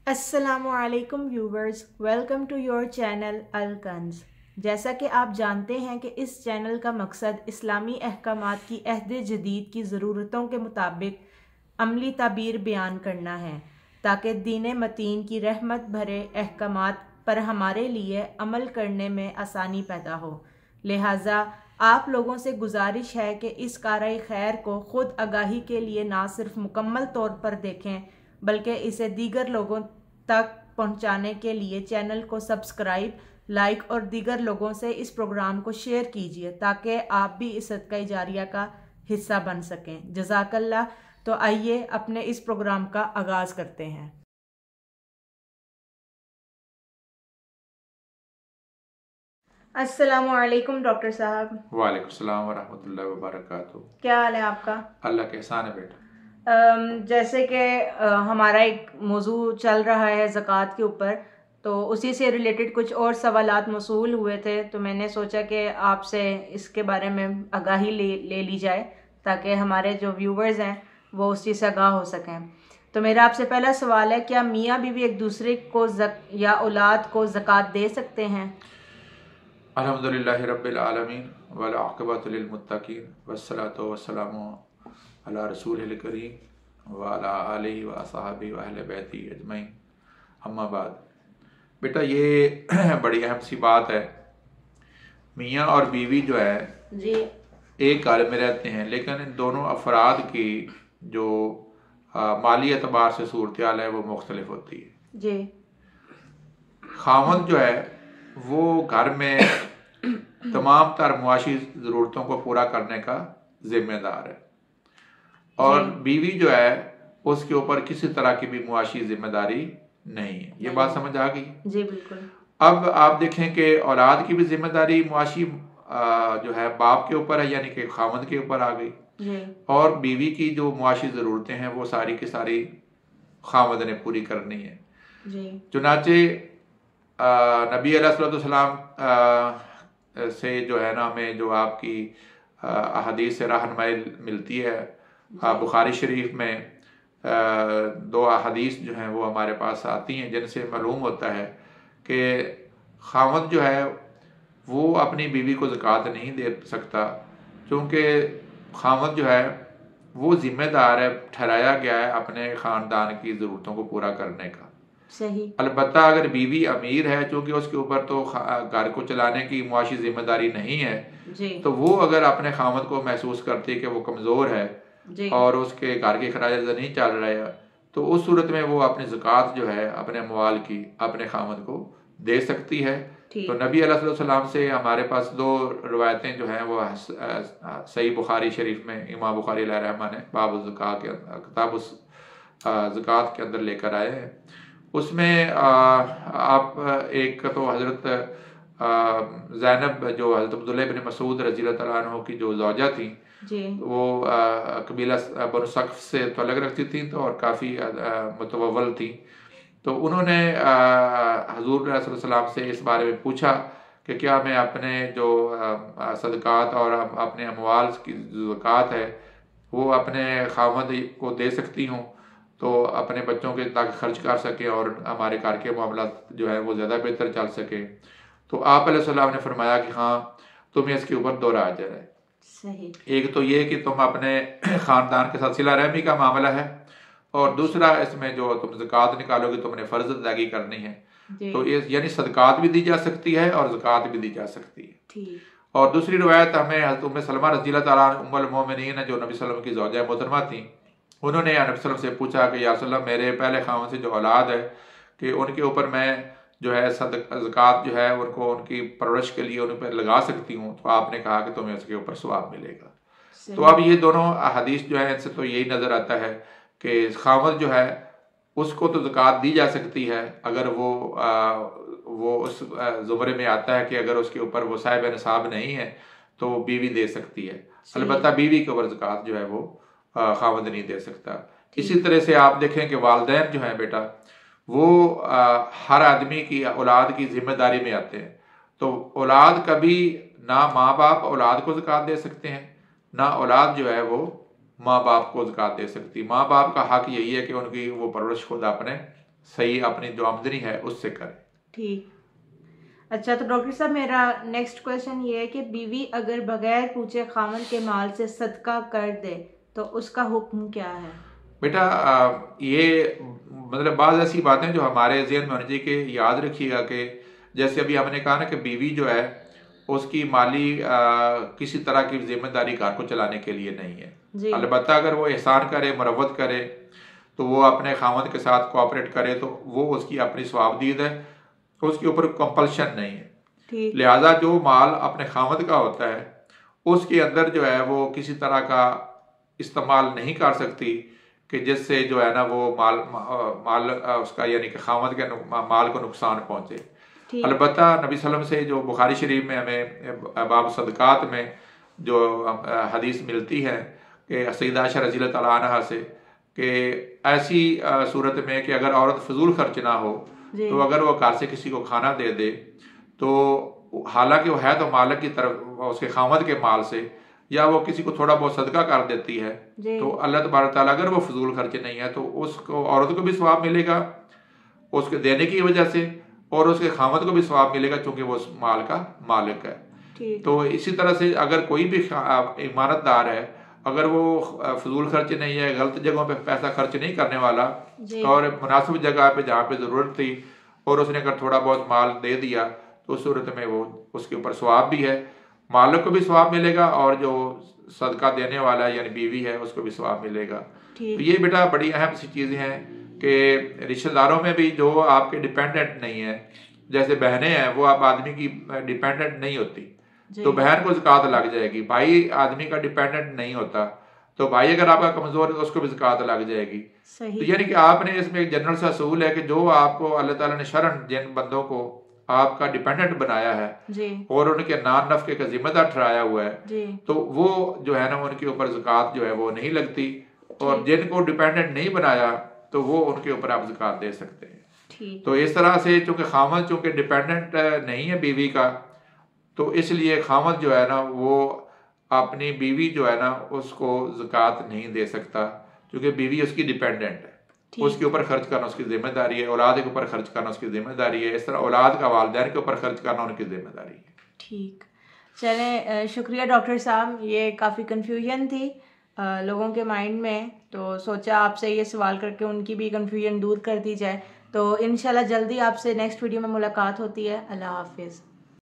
अस्सलामुअलैकुम viewers, welcome to your channel अल कंज। जैसा कि आप जानते हैं कि इस चैनल का मकसद इस्लामी अहकामात की अहद जदीद की ज़रूरतों के मुताबिक अमली ताबीर बयान करना है, ताकि दीन मतीन की रहमत भरे अहकामात पर हमारे लिए अमल करने में आसानी पैदा हो। लिहाजा आप लोगों से गुजारिश है कि इस कार खैर को ख़ुद आगाही के लिए ना सिर्फ मुकम्मल तौर पर देखें, बल्कि इसे दीगर लोगों तक पहुंचाने के लिए चैनल को सब्सक्राइब, लाइक और दीगर लोगों से इस प्रोग्राम को शेयर कीजिए, ताकि आप भी इस सदका जारिया का हिस्सा बन सकें। जज़ाकल्लाह। तो आइए अपने इस प्रोग्राम का आगाज़ करते हैं। अस्सलामुअलैकुम डॉक्टर साहब। वालेकुम सलाम वरहमतुल्लाहि वबरकातुहू। क्या हाल है आपका? अल्लाह के एहसान है बेटा। जैसे कि हमारा एक मौजू चल रहा है ज़कात के ऊपर, तो उसी से रिलेटेड कुछ और सवालात मौसूल हुए थे, तो मैंने सोचा कि आपसे इसके बारे में आगाही ले ली जाए, ताकि हमारे जो व्यूवर्स हैं वो उस चीज़ से आगाह हो सकें। तो मेरा आपसे पहला सवाल है, क्या मियाँ बीवी एक दूसरे को या औलाद को ज़कात दे सकते हैं? अल्हम्दुलिल्लाहि रब्बिल आलमीन वल आक़िबतु लिल मुत्तक़ीन वस्सलातु वस्सलामु अला रसूलिल करीम व अला आलिहि व अस्हाबिहि व अहले बैतिही अजमईन, अम्मा बाद। बेटा, ये बड़ी अहम सी बात है। मियाँ और बीवी जो है जी, एक घर में रहते हैं, लेकिन इन दोनों अफराद की जो माली एतबार से सूरत हाल है वो मुख्तलिफ होती है। जी, खावंद जो है वो घर में तमाम तर मुआशी ज़रूरतों को पूरा करने का जिम्मेदार है, और जी, बीवी जो है उसके ऊपर किसी तरह की भी मुआशी जिम्मेदारी नहीं है। ये बात समझ आ गई? जी बिल्कुल। अब आप देखें कि औलाद की भी जिम्मेदारी मुआशी जो है बाप के ऊपर है, यानी कि खावंद के ऊपर आ गई, जी, और बीवी की जो मुआशी ज़रूरतें हैं वो सारी की सारी खावंद ने पूरी करनी है। जी, चुनाचे नबी अलैहिस्सलाम से जो है ना, हमें जो आपकी अहादीस से रहनुमाई मिलती है। बुखारी शरीफ में दो अहादीस जो हैं वो हमारे पास आती हैं, जिनसे मालूम होता है कि खावंद जो है वो अपनी बीवी को ज़कात नहीं दे सकता, क्योंकि खावंद जो है वो ज़िम्मेदार है, ठहराया गया है अपने ख़ानदान की ज़रूरतों को पूरा करने का। सही, अलबत्ता अगर बीवी अमीर है, चूँकि उसके ऊपर तो घर को चलाने की मुआशी जिम्मेदारी नहीं है, जी, तो वो अगर अपने खामद को महसूस करती है कि वो कमज़ोर है जी, और उसके घर के खराज नहीं चल रहे हैं, तो उस सूरत में वो अपनी ज़कात जो है अपने अमवाल की अपने खामद को दे सकती है। तो ठीक, नबी अलैहिस्सलाम से हमारे पास दो रवायतें जो हैं वो सही बुखारी शरीफ में इमाम बुखारी अलैहिर्रहमा ने बाब ज़कात के किताब ज़कात के अंदर लेकर आए हैं। उसमें आप एक तो हज़रत ज़ैनब जो हज़रत अब्दुल्लाह इब्न मसूद रज़ी अल्लाह तआला अन्हु की जो ज़ौजा थी, जी, वो कबीला बनु सक़्फ़ से तअल्लुक़ रखती थी, तो और काफ़ी मुतवव्वल थी। तो उन्होंने हज़ूर सल्लल्लाहु अलैहि वसल्लम से इस बारे में पूछा कि क्या मैं अपने जो सदक़ात और अपने अमवाल की ज़कात है वो अपने खावंद को दे सकती हूँ, तो अपने बच्चों के ताकि खर्च कर सकें और हमारे घर के मामला जो है वो ज़्यादा बेहतर चल सके। तो आप अलैहिस्सलाम ने फरमाया कि हाँ, तुम्हें इसके ऊपर दो अजर है। सही, एक तो ये कि तुम अपने ख़ानदान के साथ सिला रहमी का मामला है, और दूसरा इसमें जो तुम ज़कात निकालोगे तुमने फ़र्ज़ अदायगी करनी है। जी, तो ये यानी सदक़ात भी दी जा सकती है और ज़कात भी दी जा सकती है। ठीक, और दूसरी रवायत हमें हज़रत उम्मे सलमा रज़ी अल्लाह तआला उम्मुल मोमिनीन जो नबी सल्लल्लाहु अलैहि वसल्लम की ज़ौजा मोहतरमा थी, उन्होंने नबी सल्लल्लाहु अलैहि वसल्लम से पूछा कि या रसूल अल्लाह, मेरे पहले खावंद से जो औलाद है कि उनके ऊपर मैं जो है ज़कात जो है उनको उनकी परवरिश के लिए उन पर लगा सकती हूँ, तो आपने कहा कि तुम्हें उसके ऊपर सवाब मिलेगा। तो सही, अब ये दोनों हदीस जो है इनसे तो यही नज़र आता है कि खावंद जो है उसको तो ज़कात दी जा सकती है अगर वो उस ज़ुमरे में आता है कि अगर उसके ऊपर वो साहिब निसाब नहीं है तो बीवी दे सकती है। सही, अलबत्ता बीवी के ऊपर ज़कात जो है वो खावंद नहीं दे सकता। इसी ठीक, तरह से आप देखें कि वालिदैन जो है बेटा, वो हर आदमी की औलाद की जिम्मेदारी में आते हैं। तो औलाद कभी ना माँ बाप औलाद को ज़कात दे सकते हैं, ना औलाद जो है वो माँ बाप को ज़कात दे सकती। माँ बाप का हक यही है कि उनकी वो परवरिश खुद अपने सही अपनी जो आमदनी है उससे करे। ठीक। अच्छा, तो डॉक्टर साहब मेरा नेक्स्ट क्वेश्चन ये है कि बीवी अगर बगैर पूछे खामन के माल से सदका कर दे तो उसका हुक्म क्या है? बेटा ये मतलब बाज़ ऐसी बातें जो हमारे ज़हन में होनी चाहिए कि याद रखिएगा कि जैसे अभी हमने कहा ना कि बीवी जो है उसकी माली किसी तरह की जिम्मेदारी घर को चलाने के लिए नहीं है। अलबत्ता अगर वो एहसान करे, मरवत करे, तो वो अपने खामद के साथ कोऑपरेट करे तो वो उसकी अपनी स्वाबदीद है, उसके ऊपर कंपल्शन नहीं है। लिहाजा जो माल अपने खामद का होता है उसके अंदर जो है वो किसी तरह का इस्तेमाल नहीं कर सकती कि जिससे जो है ना वो माल उसका यानी कि खामद के माल को नुकसान पहुंचे। अलबत्ता नबी सल्लम से जो बुखारी शरीफ में हमें बाब सदकात में जो हदीस मिलती है कि सैयदा आयशा रज़ी अल्लाह अन्हा से कि ऐसी सूरत में कि अगर औरत फजूल खर्च ना हो तो अगर वो घर से किसी को खाना दे दे तो हालांकि वो है तो मालिक की तरफ उसके खामद के माल से, या वो किसी को थोड़ा बहुत सदका कर देती है तो अल्लाह तबारक तआला अगर वो फजूल खर्च नहीं है तो उसको औरत को भी सवाब मिलेगा उसके देने की वजह से और उसके खामद को भी सवाब मिलेगा क्योंकि वो उस माल का मालिक है। तो इसी तरह से अगर कोई भी ईमानतदार है अगर वो फजूल खर्च नहीं है, गलत जगहों पे पैसा खर्च नहीं करने वाला और मुनासिब जगह पे जहाँ पे ज़रूरत थी और उसने अगर थोड़ा बहुत माल दे दिया तो उस सूरत में वो उसके ऊपर सवाब भी है, मालिक को भी सवाब मिलेगा और जो सदका देने वाला यानी बीवी है उसको भी सवाब मिलेगा। तो ये बेटा बड़ी अहम सी चीज़ें हैं कि रिश्तेदारों में भी जो आपके डिपेंडेंट नहीं है, जैसे बहनें हैं वो आप आदमी की डिपेंडेंट नहीं होती तो बहन को ज़कात लग जाएगी, भाई आदमी का डिपेंडेंट नहीं होता तो भाई अगर आपका कमज़ोर है तो उसको भी ज़कात लग जाएगी। तो यानी कि आपने इसमें एक जनरल सा असूल है कि जो आपको अल्लाह ताला ने शरन जिन बंदों को आपका डिपेंडेंट बनाया है और उनके नान नफ़के का जिम्मेदार ठहराया हुआ है तो वो जो है ना उनके ऊपर ज़कात जो है वो नहीं लगती, और जिनको डिपेंडेंट नहीं बनाया तो वो उनके ऊपर आप ज़कात दे सकते हैं। तो इस तरह से चूंकि खामद चूंकि डिपेंडेंट नहीं है बीवी का तो इसलिए खामद जो है ना वो अपनी बीवी जो है ना उसको ज़कात नहीं दे सकता क्योंकि बीवी उसकी डिपेंडेंट है, उसके ऊपर खर्च करना उसकी जिम्मेदारी है, औलाद के ऊपर खर्च करना उसकी जिम्मेदारी है, इस तरह औलाद का वालिदैन के ऊपर खर्च करना उनकी जिम्मेदारी है। ठीक, चलें शुक्रिया डॉक्टर साहब, ये काफ़ी कन्फ्यूजन थी लोगों के माइंड में तो सोचा आपसे ये सवाल करके उनकी भी कन्फ्यूजन दूर कर दी जाए। तो इंशाल्लाह जल्दी आपसे नेक्स्ट वीडियो में मुलाकात होती है। अल्लाह हाफिज़।